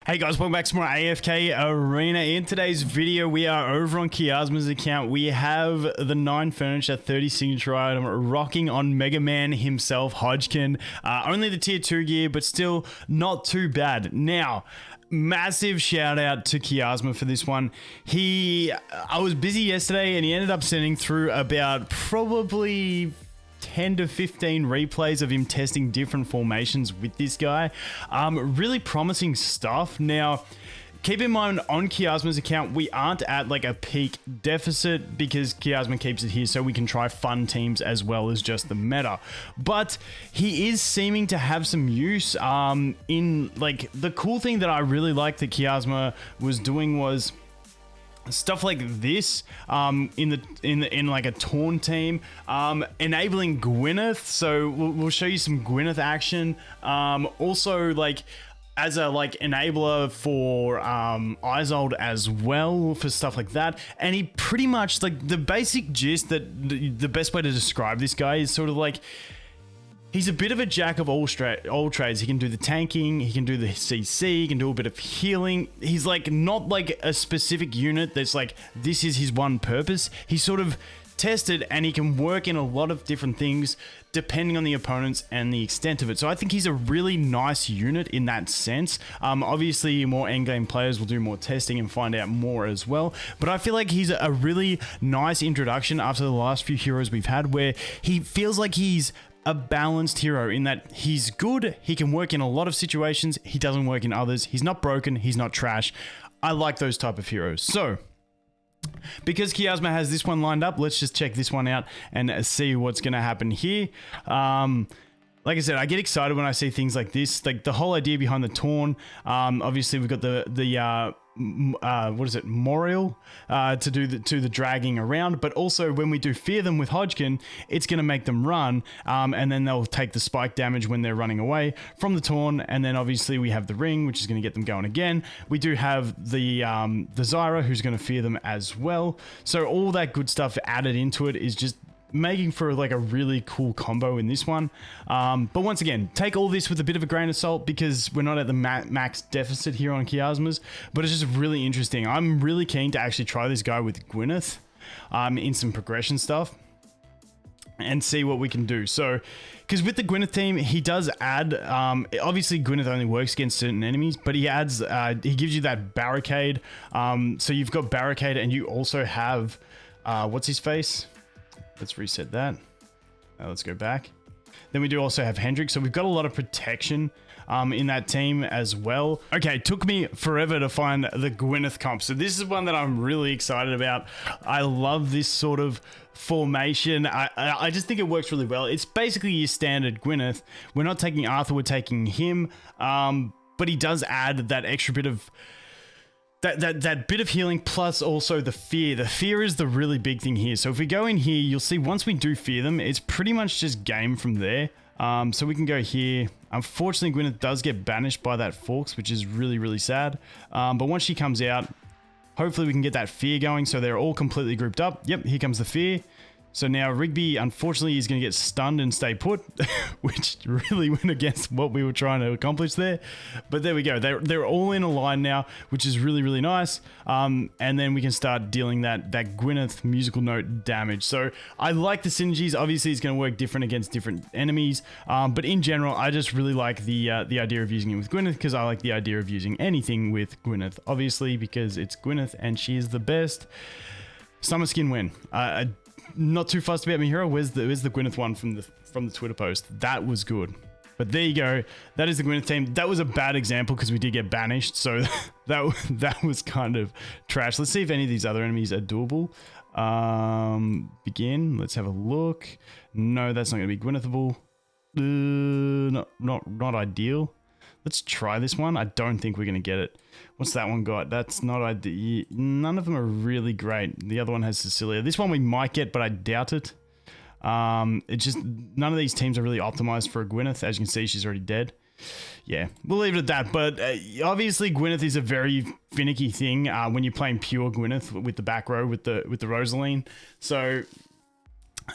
Hey guys, welcome back to more AFK Arena. In today's video, we are over on Kiasma's account. We have the 9 furniture 30 signature item rocking on Megaman himself, Hodgkin. Only the tier 2 gear, but still not too bad. Now, massive shout out to Kiasma for this one. I was busy yesterday and he ended up sending through about probably 10 to 15 replays of him testing different formations with this guy. Really promising stuff. Now, keep in mind on Kiasma's account, we aren't at like a peak deficit because Kiasma keeps it here so we can try fun teams as well as just the meta. But he is seeming to have some use in like the cool thing that I really liked that Kiasma was doing was stuff like this in like a Torn team, enabling Gwyneth. So we'll show you some Gwyneth action. Also like as a like enabler for Isolde as well for stuff like that. And he pretty much like the basic gist that the best way to describe this guy is sort of like he's a bit of a jack of all trades. He can do the tanking, he can do the CC, he can do a bit of healing. He's like not like a specific unit that's like this is his one purpose. He's sort of tested and he can work in a lot of different things depending on the opponents and the extent of it. So I think he's a really nice unit in that sense. Obviously more endgame players will do more testing and find out more as well, but I feel like he's a really nice introduction after the last few heroes we've had where he feels like he's a balanced hero in that he's good, he can work in a lot of situations, he doesn't work in others, he's not broken, he's not trash. I like those type of heroes. So because Kiasma has this one lined up, let's just check this one out and see what's going to happen here. Like I said, I get excited when I see things like this, like the whole idea behind the Torn. Obviously we've got the what is it, Moriel, to do the dragging around, but also when we do fear them with Hodgkin, it's going to make them run, and then they'll take the spike damage when they're running away from the Torn. And then obviously we have the ring, which is going to get them going again. We do have the Zyra, who's going to fear them as well. So all that good stuff added into it is just making for like a really cool combo in this one. But once again, take all this with a bit of a grain of salt because we're not at the max deficit here on Kiasma's, but it's just really interesting. I'm really keen to actually try this guy with Gwyneth in some progression stuff and see what we can do. So, because with the Gwyneth team, he does add, obviously Gwyneth only works against certain enemies, but he adds, he gives you that barricade. So you've got barricade and you also have, what's his face? Let's reset that. Let's go back. Then we do also have Hendrik. So we've got a lot of protection in that team as well. Okay, it took me forever to find the Gwyneth comp. So this is one that I'm really excited about. I love this sort of formation. I just think it works really well. It's basically your standard Gwyneth. We're not taking Arthur, we're taking him. But he does add that extra bit of that bit of healing, plus also the fear. The fear is the really big thing here. So if we go in here, you'll see once we do fear them, it's pretty much just game from there. So we can go here. Unfortunately, Gwyneth does get banished by that Forks, which is really, really sad. But once she comes out, hopefully we can get that fear going. So they're all completely grouped up. Yep, here comes the fear. So now Rigby, unfortunately, is going to get stunned and stay put, which really went against what we were trying to accomplish there. But there we go. They're all in a line now, which is really, really nice. And then we can start dealing that Gwyneth musical note damage. So I like the synergies. Obviously, it's going to work different against different enemies. But in general, I just really like the idea of using it with Gwyneth because I like the idea of using anything with Gwyneth, obviously, because it's Gwyneth and she is the best. Summer skin win. Not too fussed about my hero. Where's the Gwyneth one from the Twitter post? That was good. But there you go. That is the Gwyneth team. That was a bad example because we did get banished. So that was kind of trash. Let's see if any of these other enemies are doable. Begin. Let's have a look. No, that's not going to be Gwynethable. Not ideal. Let's try this one. I don't think we're going to get it. What's that one got? That's not ideal. None of them are really great. The other one has Cecilia. This one we might get, but I doubt it. It's just none of these teams are really optimized for a Gwyneth. As you can see, she's already dead. Yeah, we'll leave it at that. But obviously, Gwyneth is a very finicky thing when you're playing pure Gwyneth with the back row with the Rosaline. So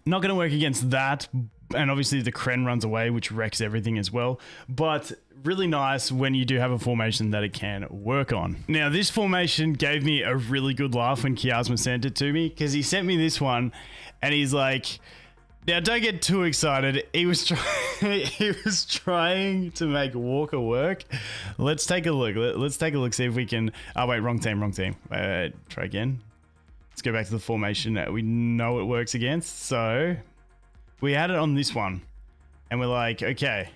not going to work against that. And obviously the Kren runs away, which wrecks everything as well. But really nice when you do have a formation that it can work on. Now, this formation gave me a really good laugh when Kiasma sent it to me, because he sent me this one and he's like, now don't get too excited. He was trying to make Walker work. Let's take a look. Let's take a look, see if we can... Oh, wait, wrong team. Try again. Let's go back to the formation that we know it works against. So we had it on this one and we're like, okay,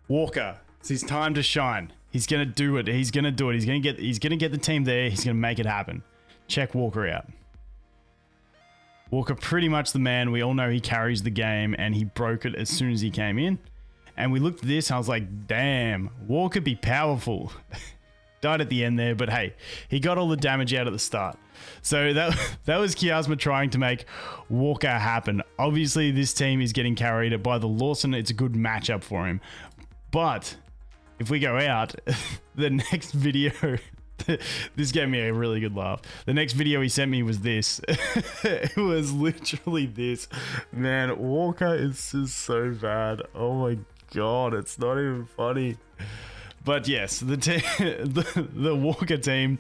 Walker, it's his time to shine. He's going to do it. He's going to do it. He's going to get the team there. He's going to make it happen. Check Walker out. Walker, pretty much the man. We all know he carries the game and he broke it as soon as he came in. And we looked at this and I was like, damn, Walker be powerful. Died at the end there, but hey, he got all the damage out at the start. So that was Kiasma trying to make Walker happen. Obviously, this team is getting carried by the Lawson. It's a good matchup for him. But if we go out, the next video... This gave me a really good laugh. The next video he sent me was this. It was literally this. Man, Walker is just so bad. Oh my god, it's not even funny. But yes, the Walker team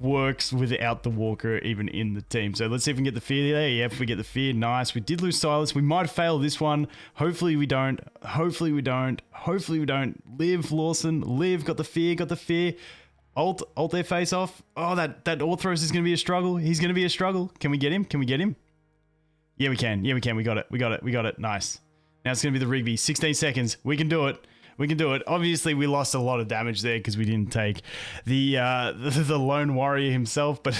works without the Walker even in the team. So let's see if we can get the fear there. Yep, we get the fear. Nice. We did lose Silas. We might fail this one. Hopefully we don't. Hopefully we don't. Hopefully we don't. Live, Lawson. Live. Got the fear. Got the fear. Alt their face off. Oh, that Orthros is going to be a struggle. He's going to be a struggle. Can we get him? Can we get him? Yeah, we can. Yeah, we can. We got it. We got it. We got it. Nice. Now it's going to be the Rigby. 16 seconds. We can do it. We can do it. Obviously, we lost a lot of damage there because we didn't take the lone warrior himself, but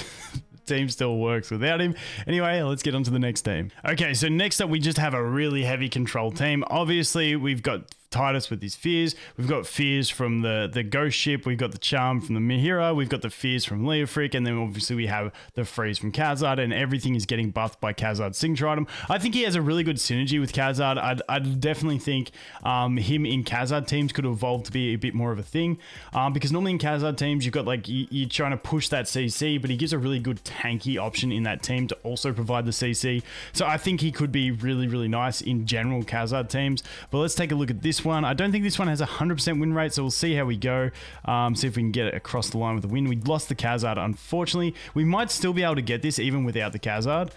the team still works without him. Anyway, let's get on to the next team. Okay, so next up, we just have a really heavy control team. Obviously, we've got Titus with his fears. We've got fears from the ghost ship. We've got the charm from the Mihira. We've got the fears from Leofric. And then obviously we have the freeze from Khazard, and everything is getting buffed by Khazard's signature item. I think he has a really good synergy with Khazard. I'd definitely think him in Khazard teams could evolve to be a bit more of a thing. Because normally in Khazard teams, you've got like, you're trying to push that CC, but he gives a really good tanky option in that team to also provide the CC. So I think he could be really, really nice in general Khazard teams. But let's take a look at this one. I don't think this one has a 100% win rate, so we'll see how we go. See if we can get it across the line with a win. We lost the Khazard, unfortunately. We might still be able to get this even without the Khazard,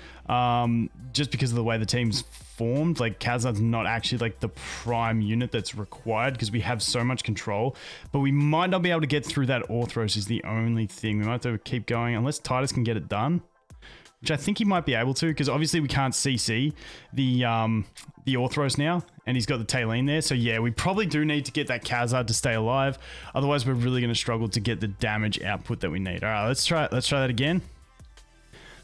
just because of the way the team's formed. Like, Khazard's not actually like the prime unit that's required because we have so much control, but we might not be able to get through that Orthros is the only thing. We might have to keep going unless Titus can get it done, which I think he might be able to, because obviously we can't CC the Orthros now, and he's got the Taline there. So yeah, we probably do need to get that Khazard to stay alive. Otherwise, we're really going to struggle to get the damage output that we need. All right, let's try that again.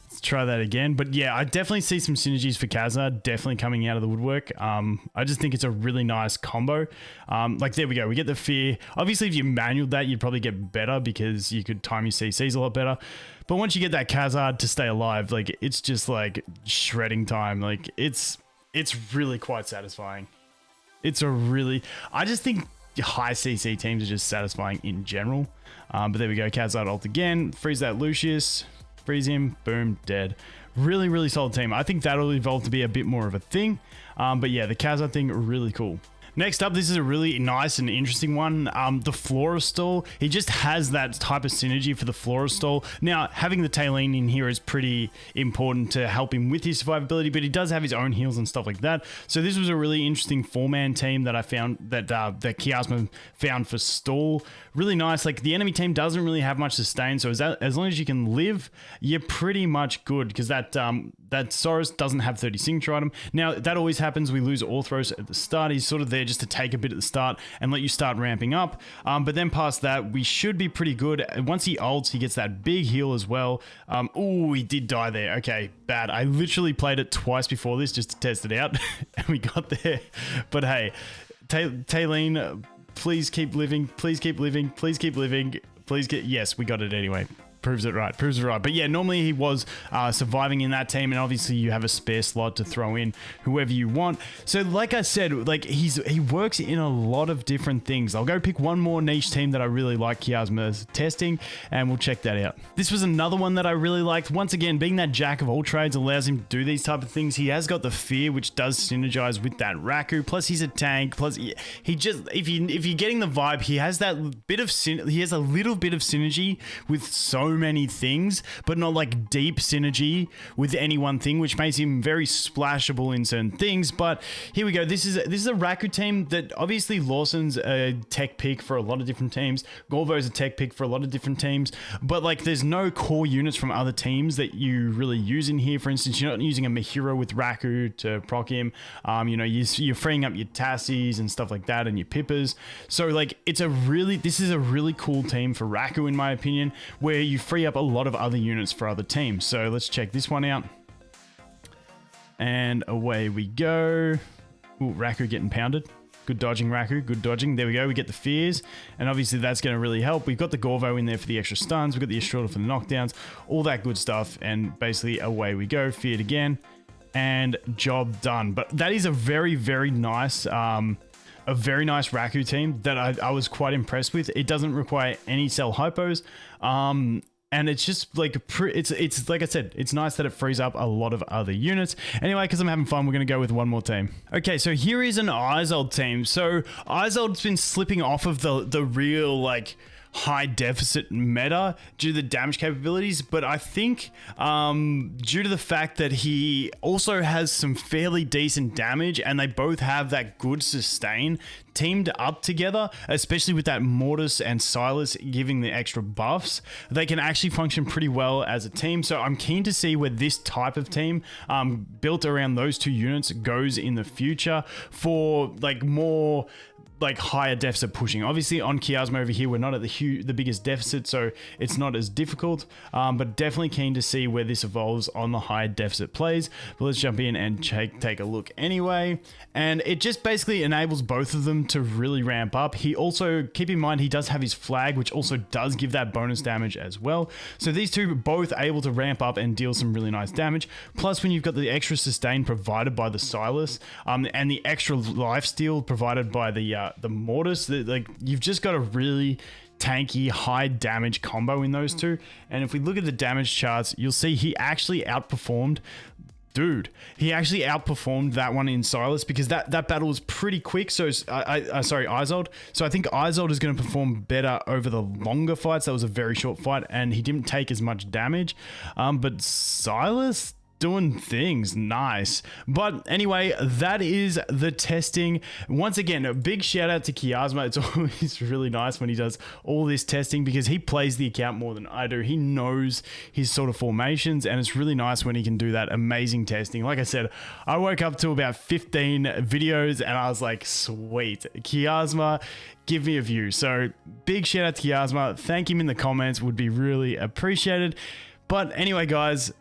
Let's try that again. But yeah, I definitely see some synergies for Khazard definitely coming out of the woodwork. I just think it's a really nice combo. Like, there we go. We get the fear. Obviously, if you manual that, you'd probably get better because you could time your CCs a lot better. But once you get that Khazard to stay alive, like, it's just like shredding time. Like, it's really quite satisfying. I just think high CC teams are just satisfying in general. But there we go. Khazard ult again. Freeze that Lucius. Freeze him. Boom. Dead. Really, really solid team. I think that'll evolve to be a bit more of a thing. But yeah, the Khazard thing, really cool. Next up, this is a really nice and interesting one. The Flora stall. He just has that type of synergy for the Flora stall. Now, having the Taline in here is pretty important to help him with his survivability, but he does have his own heals and stuff like that. So this was a really interesting 4-man team that I found, that Kiasma found for stall. Really nice. Like, the enemy team doesn't really have much sustain, so as long as you can live, you're pretty much good, because that Soros doesn't have 30 signature item. Now, that always happens. We lose Orthros at the start. He's sort of there just to take a bit at the start and let you start ramping up. But then past that, we should be pretty good. Once he ults, he gets that big heal as well. Oh, he did die there. Okay, bad. I literally played it twice before this just to test it out, and we got there. But hey, Taline, please keep living. Please keep living. Please keep living. Please get... Yes, we got it anyway. proves it right. But yeah, normally he was surviving in that team, and obviously you have a spare slot to throw in whoever you want. So like I said, like he works in a lot of different things. I'll go pick one more niche team that I really like Kiasma's testing, and we'll check that out. This was another one that I really liked. Once again, being that jack of all trades allows him to do these type of things. He has got the fear, which does synergize with that Raku. Plus he's a tank. Plus he just, if you're getting the vibe, he has that bit of he has a little bit of synergy with so many things, but not like deep synergy with any one thing, which makes him very splashable in certain things. But here we go. This is a Raku team that obviously Lawson's a tech pick for a lot of different teams. Gorvo's a tech pick for a lot of different teams, but like there's no core units from other teams that you really use in here. For instance, you're not using a Mahiro with Raku to proc him. You know, you're freeing up your Tassies and stuff like that and your Pippas. So like this is a really cool team for Raku in my opinion, where you free up a lot of other units for other teams. So let's check this one out. And away we go. Ooh, Raku getting pounded. Good dodging, Raku. Good dodging. There we go. We get the fears. And obviously that's going to really help. We've got the Gorvo in there for the extra stuns. We've got the Isolde for the knockdowns. All that good stuff. And basically away we go. Feared again. And job done. But that is a very, very nice... a very nice Raku team that I was quite impressed with. It doesn't require any cell hypos. And it's just like, it's like I said, it's nice that it frees up a lot of other units. Anyway, because I'm having fun, we're going to go with one more team. Okay, so here is an Isolde team. So Isolde's been slipping off of the real like high deficit meta due to the damage capabilities, but I think due to the fact that he also has some fairly decent damage and they both have that good sustain teamed up together, especially with that Mortis and Silas giving the extra buffs, they can actually function pretty well as a team. So I'm keen to see where this type of team built around those two units goes in the future for like more like higher deficit pushing. Obviously on Kiasma over here, we're not at the biggest deficit, so it's not as difficult, but definitely keen to see where this evolves on the high deficit plays. But let's jump in and take a look anyway. And it just basically enables both of them to really ramp up. He also, keep in mind, he does have his flag, which also does give that bonus damage as well. So these two are both able to ramp up and deal some really nice damage. Plus when you've got the extra sustain provided by the Silas, and the extra lifesteal provided by the Mortis, like you've just got a really tanky high damage combo in those two. And if we look at the damage charts, you'll see he actually outperformed that one in Silas, because that battle was pretty quick. So sorry, Isolde. So I think Isolde is going to perform better over the longer fights. That was a very short fight and he didn't take as much damage, but Silas doing things nice. But anyway, that is the testing. Once again, a big shout out to Kiasma. It's always really nice when he does all this testing because he plays the account more than I do. He knows his sort of formations, and it's really nice when he can do that amazing testing. Like I said, I woke up to about 15 videos and I was like, sweet, Kiasma, give me a view. So big shout out to Kiasma. Thank him in the comments, would be really appreciated. But anyway, guys,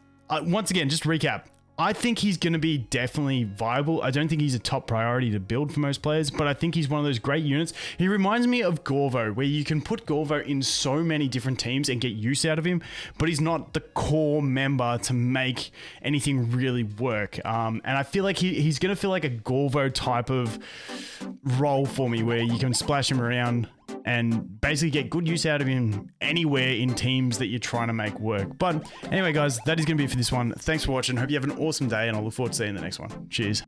once again, just recap. I think he's going to be definitely viable. I don't think he's a top priority to build for most players, but I think he's one of those great units. He reminds me of Gorvo, where you can put Gorvo in so many different teams and get use out of him, but he's not the core member to make anything really work. And I feel like he's going to feel like a Gorvo type of role for me, where you can splash him around and basically get good use out of him anywhere in teams that you're trying to make work. But anyway, guys, that is going to be it for this one. Thanks for watching. Hope you have an awesome day, and I look forward to seeing you in the next one. Cheers.